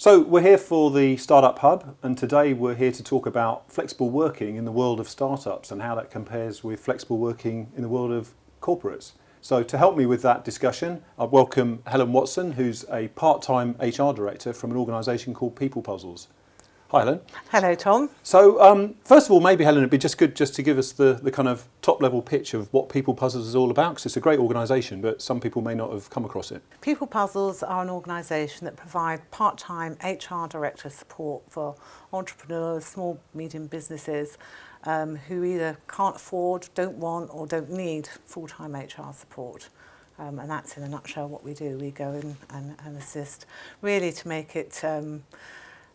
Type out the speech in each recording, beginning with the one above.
So we're here for the Startup Hub, and today we're here to talk about flexible working in the world of startups and how that compares with flexible working in the world of corporates. So to help me with that discussion, I welcome Helen Watson, who's a part-time HR director from an organisation called People Puzzles. Hi, Helen. Hello, Tom. So first of all, maybe, Helen, it'd be just good just to give us the kind of top-level pitch of what People Puzzles is all about, because it's a great organisation, but some people may not have come across it. People Puzzles are an organisation that provide part-time HR director support for entrepreneurs, small, medium businesses who either can't afford, don't want or don't need full-time HR support. And that's in a nutshell what we do. We go in and assist really to make it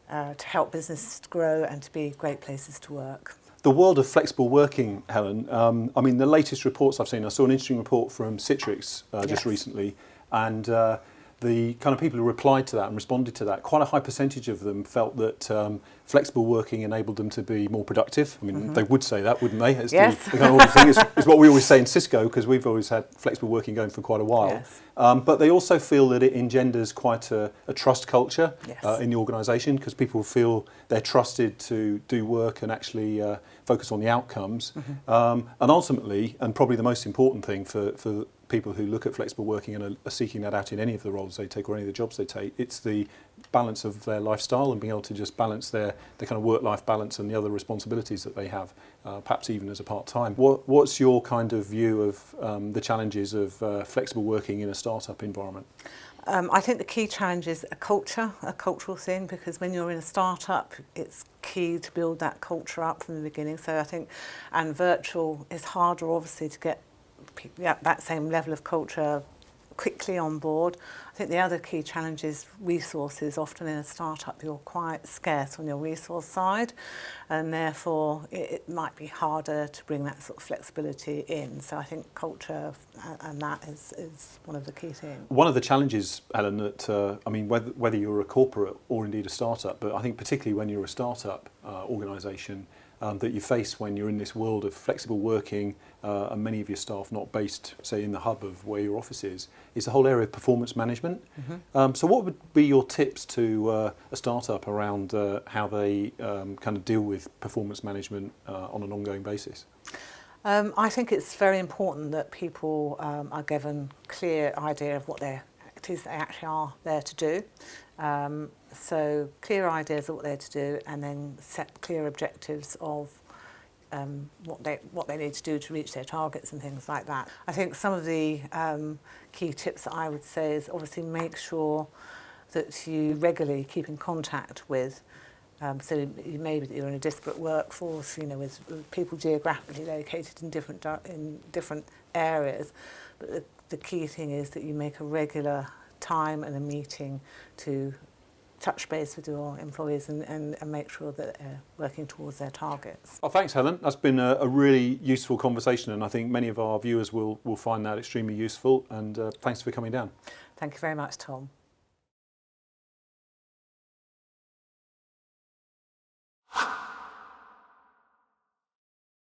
to help business grow and to be great places to work. The world of flexible working, Helen, I mean, the latest reports I've seen, I saw an interesting report from Citrix just recently, and the kind of people who replied to that and responded to that, quite a high percentage of them felt that flexible working enabled them to be more productive. I mean, they would say that, wouldn't they? It's yes. the kind of thing. It's what we always say in Cisco, because we've always had flexible working going for quite a while. Yes. But they also feel that it engenders quite a trust culture Yes. in the organisation, because people feel they're trusted to do work and actually focus on the outcomes. And ultimately, and probably the most important thing for people who look at flexible working and are seeking that out in any of the roles they take or any of the jobs they take, it's the balance of their lifestyle and being able to just balance their kind of work-life balance and the other responsibilities that they have, perhaps even as a part-time. What's your kind of view of the challenges of flexible working in a startup environment? I think the key challenge is a cultural thing, because when you're in a startup, it's key to build that culture up from the beginning. So I think, and virtual is harder obviously to get that same level of culture quickly on board. I think the other key challenge is resources. Often in a startup you're quite scarce on your resource side, and therefore it might be harder to bring that sort of flexibility in. So I think culture and that is one of the key things. One of the challenges, Helen, that I mean, whether you're a corporate or indeed a startup, but I think particularly when you're a startup organisation, that you face when you're in this world of flexible working and many of your staff not based, say, in the hub of where your office is the whole area of performance management. So what would be your tips to a startup around how they kind of deal with performance management on an ongoing basis? I think it's very important that people are given clear idea of what it is they actually are there to do. So clear ideas of what they're to do, and then set clear objectives of what they need to do to reach their targets and things like that. I think some of the key tips that I would say is obviously make sure that you regularly keep in contact with. So maybe you're in a disparate workforce, you know, with people geographically located in different areas. But the key thing is that you make a regular time and a meeting to touch base with your employees and make sure that they're working towards their targets. Oh, thanks, Helen. That's been a really useful conversation, and I think many of our viewers will find that extremely useful, and thanks for coming down. Thank you very much, Tom.